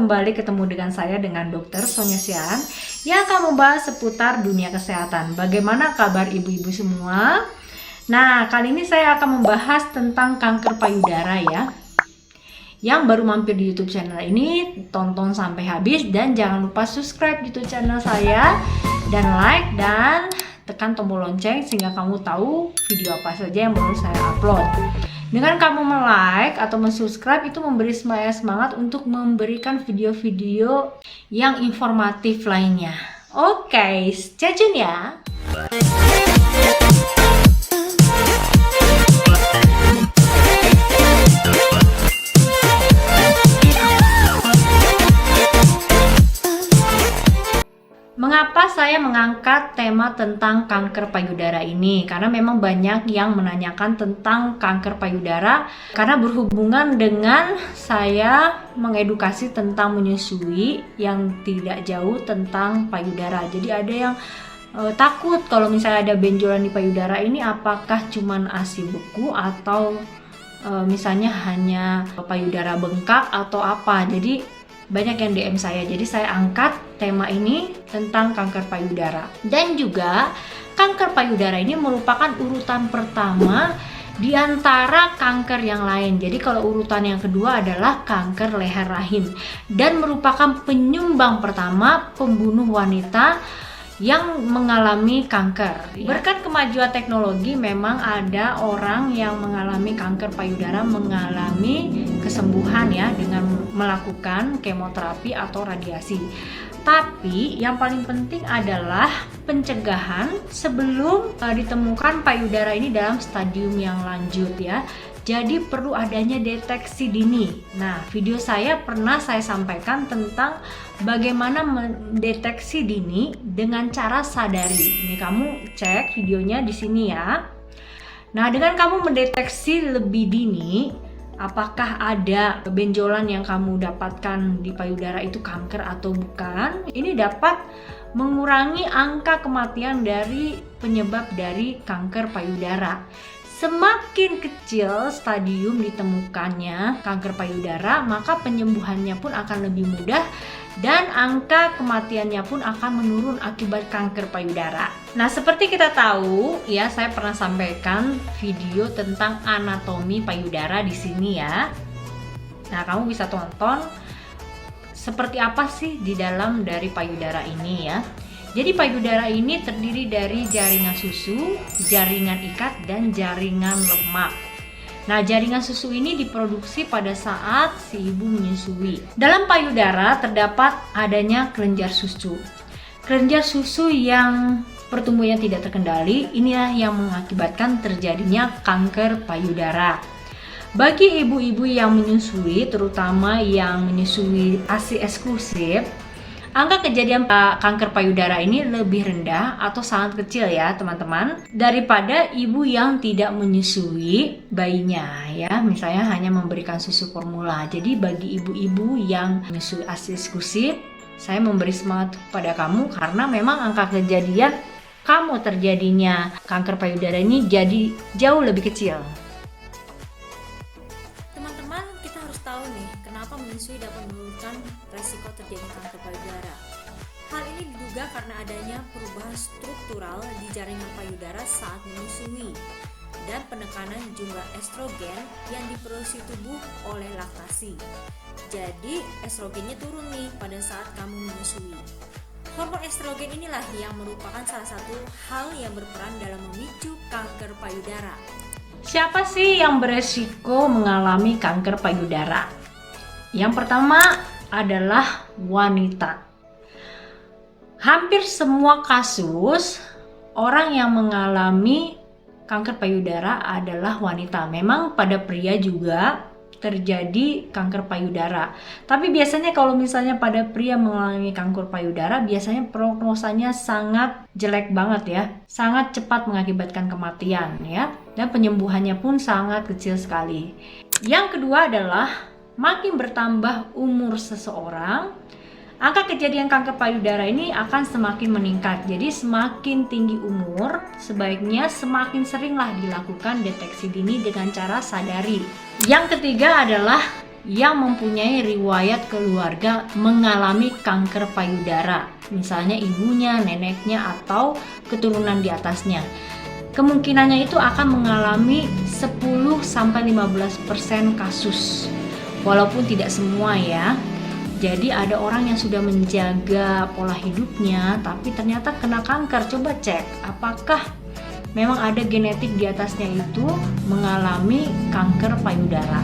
kembali ketemu dengan saya, dengan Dr. Sonia Sian, yang akan membahas seputar dunia kesehatan. Bagaimana kabar ibu-ibu semua? Nah, kali ini saya akan membahas tentang kanker payudara ya. Yang baru mampir di YouTube channel ini, tonton sampai habis dan jangan lupa subscribe YouTube channel saya dan like dan tekan tombol lonceng sehingga kamu tahu video apa saja yang baru saya upload. Dengan kamu like atau subscribe itu memberi saya semangat untuk memberikan video-video yang informatif lainnya. Oke, stay tune ya. Mengapa saya mengangkat tema tentang kanker payudara ini? Karena memang banyak yang menanyakan tentang kanker payudara karena berhubungan dengan saya mengedukasi tentang menyusui yang tidak jauh tentang payudara. Jadi ada yang takut kalau misalnya ada benjolan di payudara ini apakah cuman ASI beku atau misalnya hanya payudara bengkak atau apa. Jadi banyak yang DM saya, jadi saya angkat tema ini tentang kanker payudara. Dan juga kanker payudara ini merupakan urutan pertama di antara kanker yang lain. Jadi kalau urutan yang kedua adalah kanker leher rahim dan merupakan penyumbang pertama pembunuh wanita yang mengalami kanker. Berkat kemajuan teknologi memang ada orang yang mengalami kanker payudara mengalami kesembuhan ya dengan melakukan kemoterapi atau radiasi. Tapi yang paling penting adalah pencegahan sebelum ditemukan payudara ini dalam stadium yang lanjut ya. Jadi perlu adanya deteksi dini. Nah, video saya pernah saya sampaikan tentang bagaimana mendeteksi dini dengan cara sadari. Ini kamu cek videonya di sini ya. Nah, dengan kamu mendeteksi lebih dini, apakah ada benjolan yang kamu dapatkan di payudara itu kanker atau bukan, ini dapat mengurangi angka kematian dari penyebab dari kanker payudara. Semakin kecil stadium ditemukannya kanker payudara, maka penyembuhannya pun akan lebih mudah dan angka kematiannya pun akan menurun akibat kanker payudara. Nah, seperti kita tahu ya, saya pernah sampaikan video tentang anatomi payudara di sini ya. Nah, kamu bisa tonton seperti apa sih di dalam dari payudara ini ya. Jadi payudara ini terdiri dari jaringan susu, jaringan ikat, dan jaringan lemak. Nah, jaringan susu ini diproduksi pada saat si ibu menyusui. Dalam payudara terdapat adanya kelenjar susu. Kelenjar susu yang pertumbuhannya tidak terkendali, inilah yang mengakibatkan terjadinya kanker payudara. Bagi ibu-ibu yang menyusui, terutama yang menyusui ASI eksklusif, angka kejadian kanker payudara ini lebih rendah atau sangat kecil ya teman-teman daripada ibu yang tidak menyusui bayinya ya, misalnya hanya memberikan susu formula. Jadi bagi ibu-ibu yang menyusui ASI eksklusif, saya memberi semangat kepada kamu karena memang angka kejadian kamu terjadinya kanker payudara ini jadi jauh lebih kecil. Teman-teman, kita harus tahu nih, kenapa menyusui dapat menurunkan resiko terjadi kanker payudara. Hal ini diduga karena adanya perubahan struktural di jaringan payudara saat menyusui dan penekanan jumlah estrogen yang diproduksi tubuh oleh laktasi. Jadi estrogennya turun nih pada saat kamu menyusui. Hormon estrogen inilah yang merupakan salah satu hal yang berperan dalam memicu kanker payudara. Siapa sih yang beresiko mengalami kanker payudara? Yang pertama adalah wanita. Hampir semua kasus orang yang mengalami kanker payudara adalah wanita. Memang pada pria juga terjadi kanker payudara. Tapi biasanya kalau misalnya pada pria mengalami kanker payudara, biasanya prognosanya sangat jelek banget ya. Sangat cepat mengakibatkan kematian ya. Dan penyembuhannya pun sangat kecil sekali. Yang kedua adalah makin bertambah umur seseorang, angka kejadian kanker payudara ini akan semakin meningkat. Jadi semakin tinggi umur, sebaiknya semakin seringlah dilakukan deteksi dini dengan cara sadari. Yang ketiga adalah yang mempunyai riwayat keluarga mengalami kanker payudara, misalnya ibunya, neneknya, atau keturunan di atasnya. Kemungkinannya itu akan mengalami 10-15% kasus, walaupun tidak semua ya. Jadi ada orang yang sudah menjaga pola hidupnya tapi ternyata kena kanker. Coba cek apakah memang ada genetik di atasnya itu mengalami kanker payudara.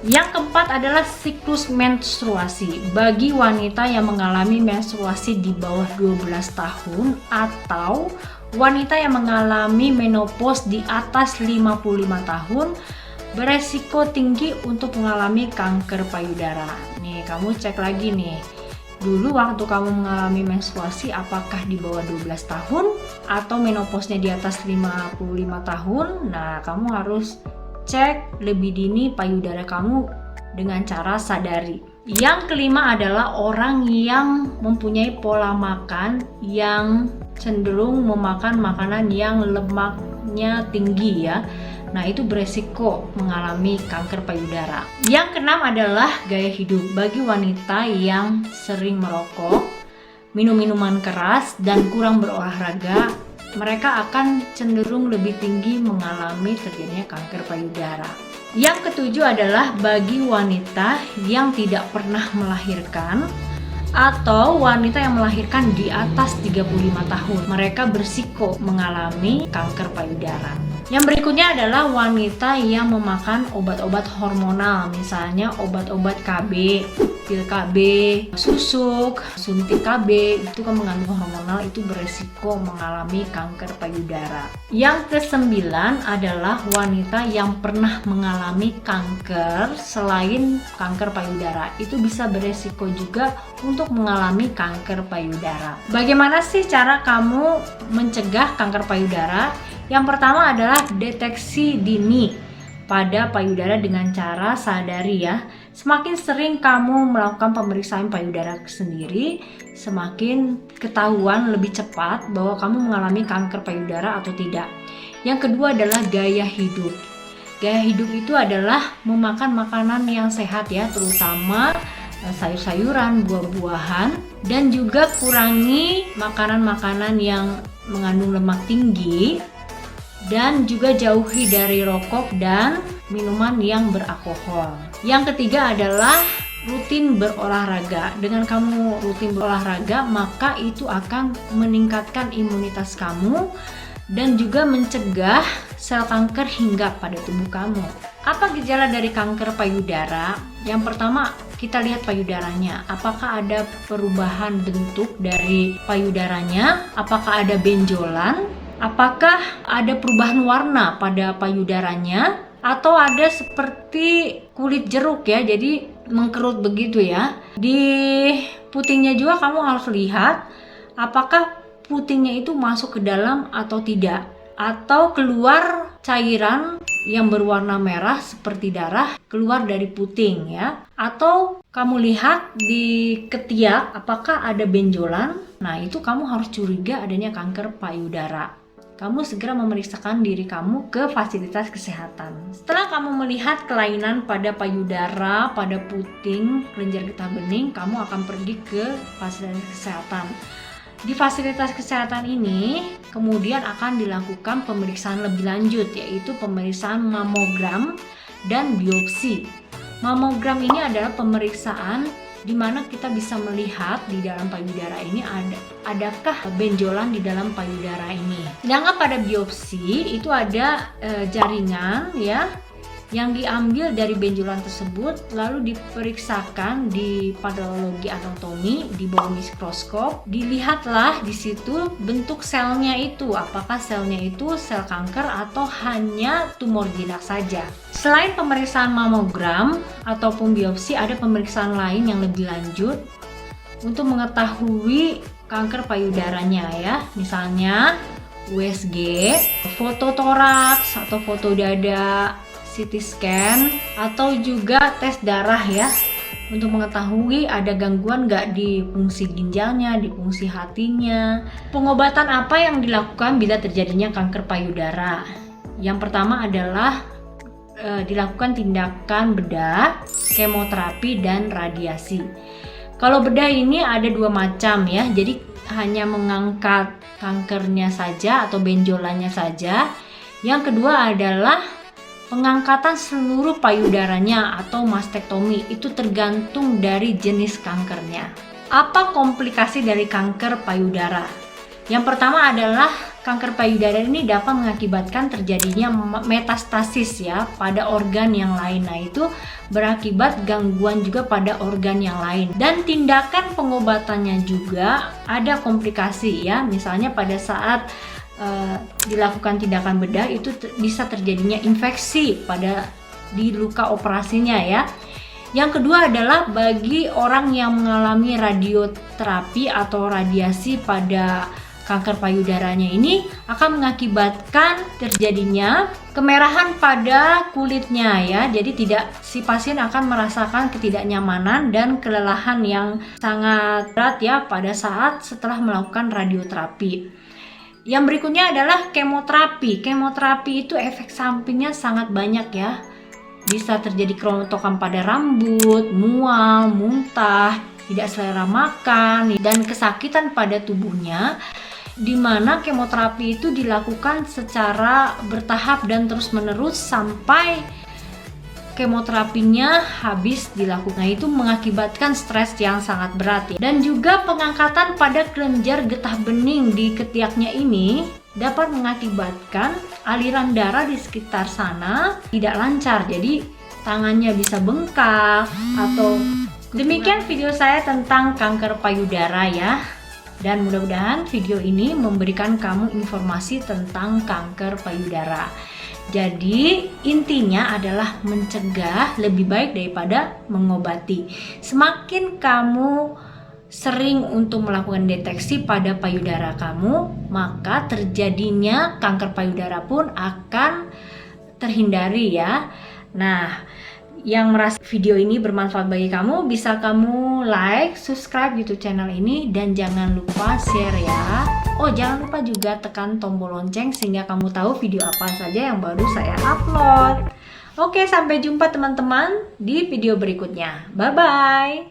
Yang keempat adalah siklus menstruasi. Bagi wanita yang mengalami menstruasi di bawah 12 tahun atau wanita yang mengalami menopause di atas 55 tahun, beresiko tinggi untuk mengalami kanker payudara. Nih, kamu cek lagi nih. Dulu waktu kamu mengalami menstruasi apakah di bawah 12 tahun atau menopause-nya di atas 55 tahun? Nah, kamu harus cek lebih dini payudara kamu dengan cara sadari. Yang kelima adalah orang yang mempunyai pola makan yang cenderung memakan makanan yang lemaknya tinggi ya. Nah, itu beresiko mengalami kanker payudara. Yang keenam adalah gaya hidup. Bagi wanita yang sering merokok, minum minuman keras, dan kurang berolahraga, mereka akan cenderung lebih tinggi mengalami terjadinya kanker payudara. Yang ketujuh adalah bagi wanita yang tidak pernah melahirkan atau wanita yang melahirkan di atas 35 tahun, mereka berisiko mengalami kanker payudara. Yang berikutnya adalah wanita yang memakan obat-obat hormonal, misalnya obat-obat KB, pil KB, susuk, suntik KB, itu kan mengandung hormonal, itu beresiko mengalami kanker payudara. Yang kesembilan adalah wanita yang pernah mengalami kanker selain kanker payudara, itu bisa beresiko juga untuk mengalami kanker payudara. Bagaimana sih cara kamu mencegah kanker payudara? Yang pertama adalah deteksi dini pada payudara dengan cara sadari ya. Semakin sering kamu melakukan pemeriksaan payudara sendiri, semakin ketahuan lebih cepat bahwa kamu mengalami kanker payudara atau tidak. Yang kedua adalah gaya hidup. Gaya hidup itu adalah memakan makanan yang sehat ya, terutama sayur-sayuran, buah-buahan, dan juga kurangi makanan-makanan yang mengandung lemak tinggi, dan juga jauhi dari rokok dan minuman yang beralkohol. Yang ketiga adalah rutin berolahraga. Dengan kamu rutin berolahraga, maka itu akan meningkatkan imunitas kamu dan juga mencegah sel kanker hingga pada tubuh kamu. Apa gejala dari kanker payudara? Yang pertama, kita lihat payudaranya. Apakah ada perubahan bentuk dari payudaranya? Apakah ada benjolan? Apakah ada perubahan warna pada payudaranya? Atau ada seperti kulit jeruk ya, jadi mengkerut begitu ya. Di putingnya juga kamu harus lihat apakah putingnya itu masuk ke dalam atau tidak, atau keluar cairan yang berwarna merah seperti darah keluar dari puting ya, atau kamu lihat di ketiak apakah ada benjolan. Nah, itu kamu harus curiga adanya kanker payudara. Kamu segera memeriksakan diri kamu ke fasilitas kesehatan. Setelah kamu melihat kelainan pada payudara, pada puting, kelenjar getah bening, kamu akan pergi ke fasilitas kesehatan. Di fasilitas kesehatan ini kemudian akan dilakukan pemeriksaan lebih lanjut, yaitu pemeriksaan mamogram dan biopsi. Mamogram ini adalah pemeriksaan di mana kita bisa melihat di dalam payudara ini adakah benjolan di dalam payudara ini. Sedangkan pada biopsi itu ada jaringan ya yang diambil dari benjolan tersebut, lalu diperiksakan di patologi anatomi di bawah mikroskop. Dilihatlah di situ bentuk selnya itu, apakah selnya itu sel kanker atau hanya tumor jinak saja. Selain pemeriksaan mamogram ataupun biopsi, ada pemeriksaan lain yang lebih lanjut untuk mengetahui kanker payudaranya ya. Misalnya USG, foto toraks atau foto dada, CT scan, atau juga tes darah ya, untuk mengetahui ada gangguan nggak di fungsi ginjalnya, di fungsi hatinya. Pengobatan apa yang dilakukan bila terjadinya kanker payudara? Yang pertama adalah dilakukan tindakan bedah, kemoterapi, dan radiasi. Kalau bedah ini ada dua macam ya, jadi hanya mengangkat kankernya saja atau benjolannya saja. Yang kedua adalah pengangkatan seluruh payudaranya atau mastektomi, itu tergantung dari jenis kankernya. Apa komplikasi dari kanker payudara? Yang pertama adalah kanker payudara ini dapat mengakibatkan terjadinya metastasis ya pada organ yang lain. Nah, itu berakibat gangguan juga pada organ yang lain. Dan tindakan pengobatannya juga ada komplikasi ya. Misalnya pada saat dilakukan tindakan bedah itu bisa terjadinya infeksi di luka operasinya ya. Yang kedua adalah bagi orang yang mengalami radioterapi atau radiasi pada kanker payudaranya ini akan mengakibatkan terjadinya kemerahan pada kulitnya ya. Jadi si pasien akan merasakan ketidaknyamanan dan kelelahan yang sangat berat ya pada saat setelah melakukan radioterapi. Yang berikutnya adalah kemoterapi. Kemoterapi itu efek sampingnya sangat banyak ya. Bisa terjadi kerontokan pada rambut, mual, muntah, tidak selera makan, dan kesakitan pada tubuhnya, di mana kemoterapi itu dilakukan secara bertahap dan terus-menerus sampai kemoterapinya habis dilakukan. Itu mengakibatkan stres yang sangat berat ya. Dan juga pengangkatan pada kelenjar getah bening di ketiaknya ini dapat mengakibatkan aliran darah di sekitar sana tidak lancar, jadi tangannya bisa bengkak atau. Demikian video saya tentang kanker payudara ya. Dan mudah-mudahan video ini memberikan kamu informasi tentang kanker payudara. Jadi intinya adalah mencegah lebih baik daripada mengobati. Semakin kamu sering untuk melakukan deteksi pada payudara kamu, maka terjadinya kanker payudara pun akan terhindari ya. Nah, yang merasa video ini bermanfaat bagi kamu, bisa kamu like, subscribe YouTube channel ini, dan jangan lupa share ya. Oh, jangan lupa juga tekan tombol lonceng sehingga kamu tahu video apa saja yang baru saya upload. Oke, sampai jumpa teman-teman di video berikutnya. Bye-bye.